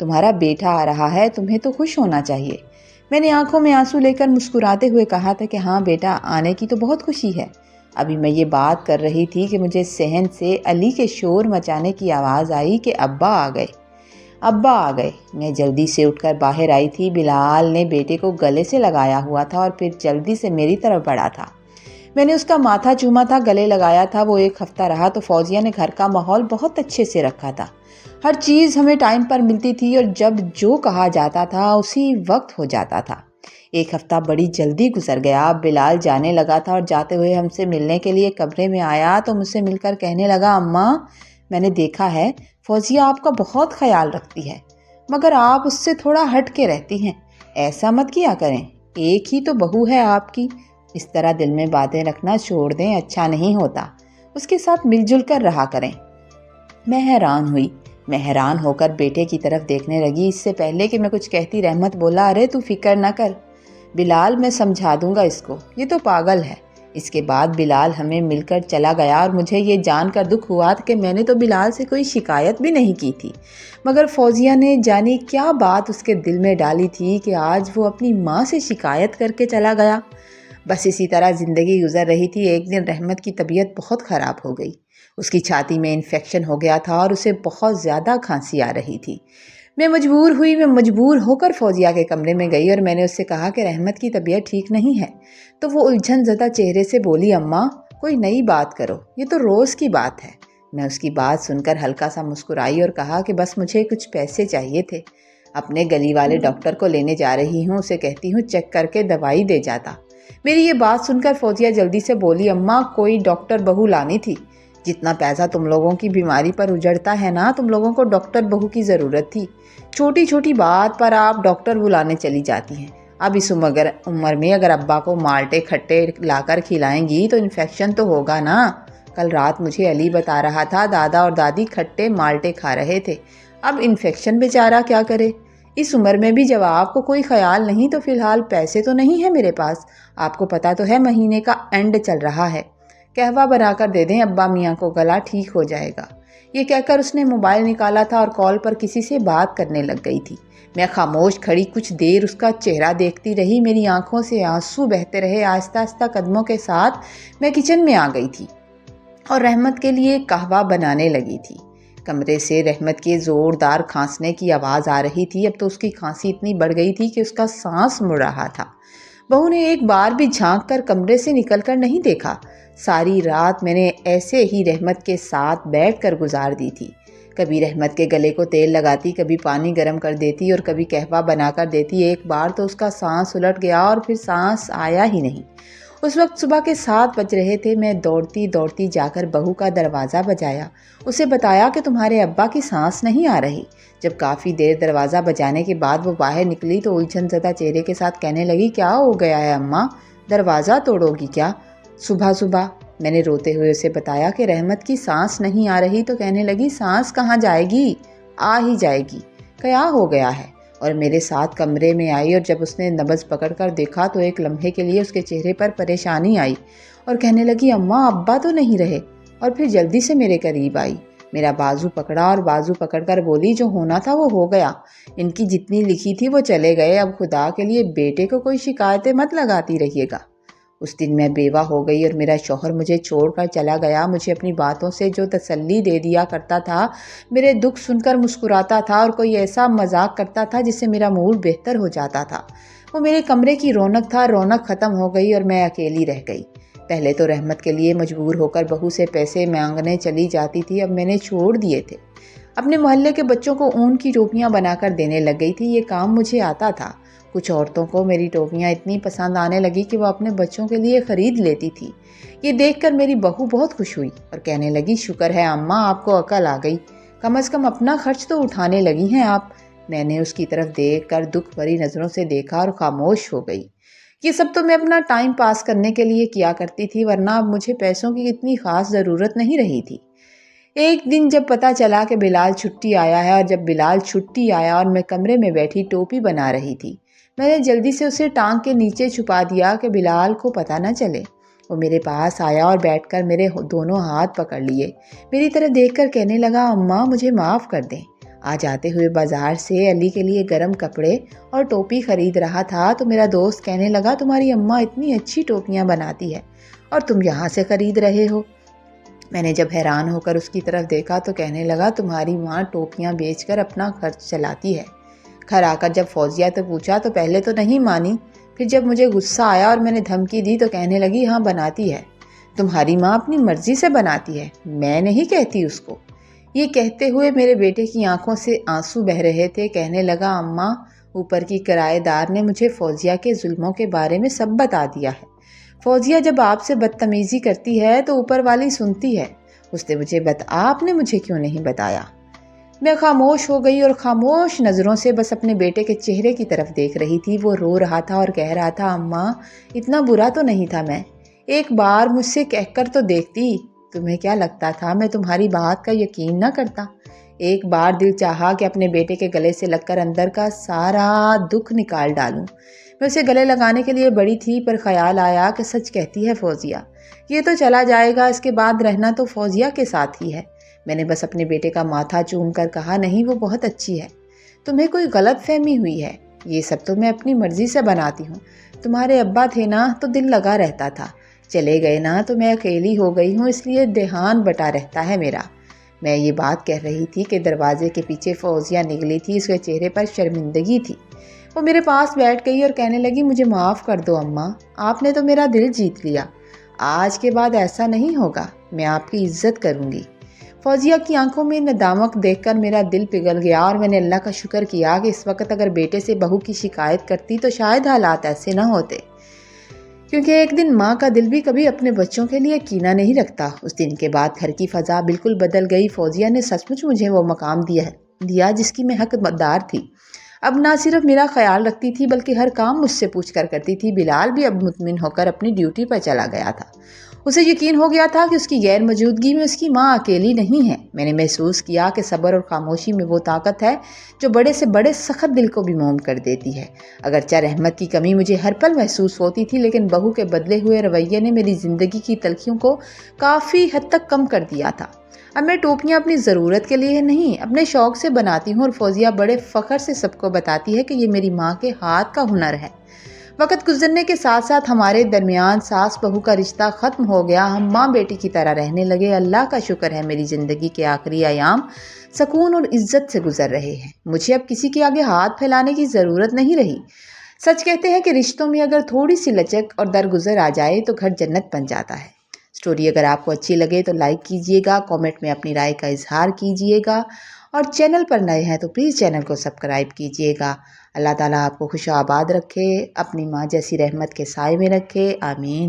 تمہارا بیٹا آ رہا ہے، تمہیں تو خوش ہونا چاہیے۔ میں نے آنکھوں میں آنسو لے کر مسکراتے ہوئے کہا تھا کہ ہاں بیٹا، آنے کی تو بہت خوشی ہے۔ ابھی میں یہ بات کر رہی تھی کہ مجھے صحن سے علی کے شور مچانے کی آواز آئی کہ ابا آ گئے، ابا آ گئے۔ میں جلدی سے اٹھ کر باہر آئی تھی۔ بلال نے بیٹے کو گلے سے لگایا ہوا تھا اور پھر جلدی سے میری طرف بڑھا تھا۔ میں نے اس کا ماتھا چوما تھا، گلے لگایا تھا۔ وہ ایک ہفتہ رہا تو فوزیہ نے گھر کا ماحول بہت اچھے سے رکھا تھا۔ ہر چیز ہمیں ٹائم پر ملتی تھی اور جب جو کہا جاتا تھا اسی وقت ہو جاتا تھا۔ ایک ہفتہ بڑی جلدی گزر گیا۔ بلال جانے لگا تھا اور جاتے ہوئے ہم سے ملنے کے لیے کمرے میں آیا تو مجھ سے مل کر کہنے لگا، اماں میں نے دیکھا ہے فوزیہ آپ کا بہت خیال رکھتی ہے، مگر آپ اس سے تھوڑا ہٹ کے رہتی ہیں، ایسا مت کیا کریں، ایک ہی تو بہو ہے آپ کی، اس طرح دل میں باتیں رکھنا چھوڑ دیں، اچھا نہیں ہوتا، اس کے ساتھ مل جل کر رہا کریں۔ میں حیران ہوئی۔ میں حیران ہو کر بیٹے کی طرف دیکھنے لگی۔ اس سے پہلے کہ میں کچھ کہتی رحمت بولا، ارے تو فکر نہ کر بلال، میں سمجھا دوں گا اس کو، یہ تو پاگل ہے۔ اس کے بعد بلال ہمیں مل کر چلا گیا اور مجھے یہ جان کر دکھ ہوا کہ میں نے تو بلال سے کوئی شکایت بھی نہیں کی تھی، مگر فوزیہ نے جانی کیا بات اس کے دل میں ڈالی تھی کہ آج وہ اپنی ماں سے شکایت کر کے چلا گیا۔ بس اسی طرح زندگی گزر رہی تھی۔ ایک دن رحمت کی طبیعت بہت خراب ہو گئی۔ اس کی چھاتی میں انفیکشن ہو گیا تھا اور اسے بہت زیادہ کھانسی آ رہی تھی۔ میں مجبور ہو کر فوزیہ کے کمرے میں گئی اور میں نے اس سے کہا کہ رحمت کی طبیعت ٹھیک نہیں ہے۔ تو وہ الجھن زدہ چہرے سے بولی، اماں کوئی نئی بات کرو، یہ تو روز کی بات ہے۔ میں اس کی بات سن کر ہلکا سا مسکرائی اور کہا کہ بس مجھے کچھ پیسے چاہیے تھے، اپنے گلی والے ڈاکٹر کو لینے جا رہی ہوں، اسے کہتی ہوں چیک کر کے دوائی دے جاتا۔ میری یہ بات سن کر فوزیہ جلدی سے بولی، اماں کوئی ڈاکٹر بہو لانی تھی، جتنا پیسہ تم لوگوں کی بیماری پر اجڑتا ہے نا، تم لوگوں کو ڈاکٹر بہو کی ضرورت تھی، چھوٹی چھوٹی بات پر آپ ڈاکٹر بلانے چلی جاتی ہیں۔ اب اس عمر میں اگر ابا کو مالٹے کھٹے لا کر کھلائیں گی تو انفیکشن تو ہوگا نا۔ کل رات مجھے علی بتا رہا تھا دادا اور دادی کھٹے مالٹے کھا رہے تھے، اب انفیکشن بیچارہ کیا کرے۔ اس عمر میں بھی جب آپ کو کوئی خیال نہیں تو فی الحال پیسے تو نہیں ہے میرے پاس، آپ کو پتہ تو ہے مہینے کا اینڈ چل رہا ہے، قہوہ بنا کر دے دیں ابا میاں کو، گلا ٹھیک ہو جائے گا۔ یہ کہہ کر اس نے موبائل نکالا تھا اور کال پر کسی سے بات کرنے لگ گئی تھی۔ میں خاموش کھڑی کچھ دیر اس کا چہرہ دیکھتی رہی، میری آنکھوں سے آنسو بہتے رہے۔ آہستہ آہستہ قدموں کے ساتھ میں کچن میں آ گئی تھی اور رحمت کے لیے قہوہ بنانے لگی تھی۔ کمرے سے رحمت کے زوردار کھانسنے کی آواز آ رہی تھی۔ اب تو اس کی کھانسی اتنی بڑھ گئی تھی کہ اس کا سانس مڑ رہا تھا۔ بہو نے ایک بار بھی جھانک کر کمرے سے نکل کر نہیں دیکھا۔ ساری رات میں نے ایسے ہی رحمت کے ساتھ بیٹھ کر گزار دی تھی۔ کبھی رحمت کے گلے کو تیل لگاتی، کبھی پانی گرم کر دیتی اور کبھی قہوہ بنا کر دیتی۔ ایک بار تو اس کا سانس الٹ گیا اور پھر سانس آیا ہی نہیں۔ اس وقت صبح کے 7 بج رہے تھے۔ میں دوڑتی جا کر بہو کا دروازہ بجایا، اسے بتایا کہ تمہارے ابا کی سانس نہیں آ رہی۔ جب کافی دیر دروازہ بجانے کے بعد وہ باہر نکلی تو الجھن زدہ چہرے کے ساتھ کہنے لگی، کیا ہو گیا ہے اماں، دروازہ توڑو گی کیا صبح؟ میں نے روتے ہوئے اسے بتایا کہ رحمت کی سانس نہیں آ رہی تو کہنے لگی، سانس کہاں جائے گی، آ ہی جائے گی، کیا ہو گیا ہے؟ اور میرے ساتھ کمرے میں آئی اور جب اس نے نبض پکڑ کر دیکھا تو ایک لمحے کے لیے اس کے چہرے پر پریشانی آئی اور کہنے لگی، اماں ابا تو نہیں رہے؟ اور پھر جلدی سے میرے قریب آئی، میرا بازو پکڑا اور بازو پکڑ کر بولی، جو ہونا تھا وہ ہو گیا، ان کی جتنی لکھی تھی وہ چلے گئے، اب خدا کے لیے بیٹے کو کوئی شکایتیں مت لگاتی رہیے گا۔ اس دن میں بیوہ ہو گئی اور میرا شوہر مجھے چھوڑ کر چلا گیا۔ مجھے اپنی باتوں سے جو تسلی دے دیا کرتا تھا، میرے دکھ سن کر مسکراتا تھا اور کوئی ایسا مذاق کرتا تھا جس سے میرا موڈ بہتر ہو جاتا تھا، وہ میرے کمرے کی رونق تھا۔ رونق ختم ہو گئی اور میں اکیلی رہ گئی۔ پہلے تو رحمت کے لیے مجبور ہو کر بہو سے پیسے مانگنے چلی جاتی تھی، اب میں نے چھوڑ دیے تھے۔ اپنے محلے کے بچوں کو اون کی ٹوپیاں بنا کر دینے لگ گئی تھی، یہ کام مجھے آتا تھا۔ کچھ عورتوں کو میری ٹوپیاں اتنی پسند آنے لگی کہ وہ اپنے بچوں کے لیے خرید لیتی تھی۔ یہ دیکھ کر میری بہو بہت خوش ہوئی اور کہنے لگی، شکر ہے اماں آپ کو عقل آ گئی، کم از کم اپنا خرچ تو اٹھانے لگی ہیں آپ۔ میں نے اس کی طرف دیکھ کر دکھ بھری نظروں سے دیکھا اور خاموش ہو گئی۔ یہ سب تو میں اپنا ٹائم پاس کرنے کے لیے کیا کرتی تھی، ورنہ اب مجھے پیسوں کی اتنی خاص ضرورت نہیں رہی تھی۔ ایک دن جب پتہ چلا کہ بلال چھٹی آیا ہے اور جب بلال چھٹی آیا اور میں کمرے میں بیٹھی ٹوپی بنا رہی تھی، میں نے جلدی سے اسے ٹانگ کے نیچے چھپا دیا کہ بلال کو پتہ نہ چلے۔ وہ میرے پاس آیا اور بیٹھ کر میرے دونوں ہاتھ پکڑ لیے، میری طرف دیکھ کر کہنے لگا، اماں مجھے معاف کر دیں، آج آتے ہوئے بازار سے علی کے لیے گرم کپڑے اور ٹوپی خرید رہا تھا تو میرا دوست کہنے لگا تمہاری اماں اتنی اچھی ٹوپیاں بناتی ہے اور تم یہاں سے خرید رہے ہو۔ میں نے جب حیران ہو کر اس کی طرف دیکھا تو کہنے لگا تمہاری ماں ٹوپیاں بیچ کر اپنا خرچ چلاتی ہے۔ گھر آ کر جب فوزیہ سے پوچھا تو پہلے تو نہیں مانی، پھر جب مجھے غصہ آیا اور میں نے دھمکی دی تو کہنے لگی ہاں بناتی ہے، تمہاری ماں اپنی مرضی سے بناتی ہے، میں نہیں کہتی اس کو۔ یہ کہتے ہوئے میرے بیٹے کی آنکھوں سے آنسو بہہ رہے تھے۔ کہنے لگا اماں اوپر کی کرایہ دار نے مجھے فوزیہ کے ظلموں کے بارے میں سب بتا دیا ہے۔ فوزیہ جب آپ سے بدتمیزی کرتی ہے تو اوپر والی سنتی ہے، اس نے مجھے آپ نے مجھے کیوں نہیں بتایا؟ میں خاموش ہو گئی اور خاموش نظروں سے بس اپنے بیٹے کے چہرے کی طرف دیکھ رہی تھی۔ وہ رو رہا تھا اور کہہ رہا تھا اماں اتنا برا تو نہیں تھا، میں ایک بار مجھ سے کہہ کر تو دیکھتی، تمہیں کیا لگتا تھا میں تمہاری بات کا یقین نہ کرتا؟ ایک بار دل چاہا کہ اپنے بیٹے کے گلے سے لگ کر اندر کا سارا دکھ نکال ڈالوں۔ میں اسے گلے لگانے کے لیے بڑی تھی پر خیال آیا کہ سچ کہتی ہے فوزیہ، یہ تو چلا جائے گا، اس کے بعد رہنا تو فوزیہ کے ساتھ ہی ہے۔ میں نے بس اپنے بیٹے کا ماتھا چوم کر کہا نہیں وہ بہت اچھی ہے، تمہیں کوئی غلط فہمی ہوئی ہے، یہ سب تو میں اپنی مرضی سے بناتی ہوں۔ تمہارے ابا تھے نا تو دل لگا رہتا تھا، چلے گئے نا تو میں اکیلی ہو گئی ہوں، اس لیے دھیان بٹا رہتا ہے میرا۔ میں یہ بات کہہ رہی تھی کہ دروازے کے پیچھے فوزیہ نکلی تھی، اس کے چہرے پر شرمندگی تھی۔ وہ میرے پاس بیٹھ گئی اور کہنے لگی مجھے معاف کر دو اماں، آپ نے تو میرا دل جیت لیا، آج کے بعد ایسا نہیں ہوگا، میں آپ کی عزت کروں گی۔ فوزیہ کی آنکھوں میں ندامت دیکھ کر میرا دل پگھل گیا اور میں نے اللہ کا شکر کیا کہ اس وقت اگر بیٹے سے بہو کی شکایت کرتی تو شاید حالات ایسے نہ ہوتے، کیونکہ ایک دن ماں کا دل بھی کبھی اپنے بچوں کے لیے کینہ نہیں رکھتا۔ اس دن کے بعد گھر کی فضا بالکل بدل گئی۔ فوزیہ نے سچ مچ مجھے وہ مقام دیا جس کی میں حقدار تھی۔ اب نہ صرف میرا خیال رکھتی تھی بلکہ ہر کام مجھ سے پوچھ کر کرتی تھی۔ بلال بھی اب مطمئن ہو کر اپنی ڈیوٹی پر چلا گیا تھا۔ اسے یقین ہو گیا تھا کہ اس کی غیر موجودگی میں اس کی ماں اکیلی نہیں ہے۔ میں نے محسوس کیا کہ صبر اور خاموشی میں وہ طاقت ہے جو بڑے سے بڑے سخت دل کو بھی موم کر دیتی ہے۔ اگرچہ رحمت کی کمی مجھے ہر پل محسوس ہوتی تھی، لیکن بہو کے بدلے ہوئے رویے نے میری زندگی کی تلخیوں کو کافی حد تک کم کر دیا تھا۔ اب میں ٹوپیاں اپنی ضرورت کے لیے نہیں اپنے شوق سے بناتی ہوں، اور فوزیہ بڑے فخر سے سب کو بتاتی ہے کہ یہ میری ماں کے ہاتھ کا ہنر ہے۔ وقت گزرنے کے ساتھ ساتھ ہمارے درمیان ساس بہو کا رشتہ ختم ہو گیا، ہم ماں بیٹی کی طرح رہنے لگے۔ اللہ کا شکر ہے میری زندگی کے آخری ایام سکون اور عزت سے گزر رہے ہیں۔ مجھے اب کسی کے آگے ہاتھ پھیلانے کی ضرورت نہیں رہی۔ سچ کہتے ہیں کہ رشتوں میں اگر تھوڑی سی لچک اور درگزر آ جائے تو گھر جنت بن جاتا ہے۔ سٹوری اگر آپ کو اچھی لگے تو لائک کیجئے گا، کامنٹ میں اپنی رائے کا اظہار کیجئے گا، اور چینل پر نئے ہیں تو پلیز چینل کو سبسکرائب کیجئے گا۔ اللہ تعالیٰ آپ کو خوش و آباد رکھے، اپنی ماں جیسی رحمت کے سائے میں رکھے، آمین۔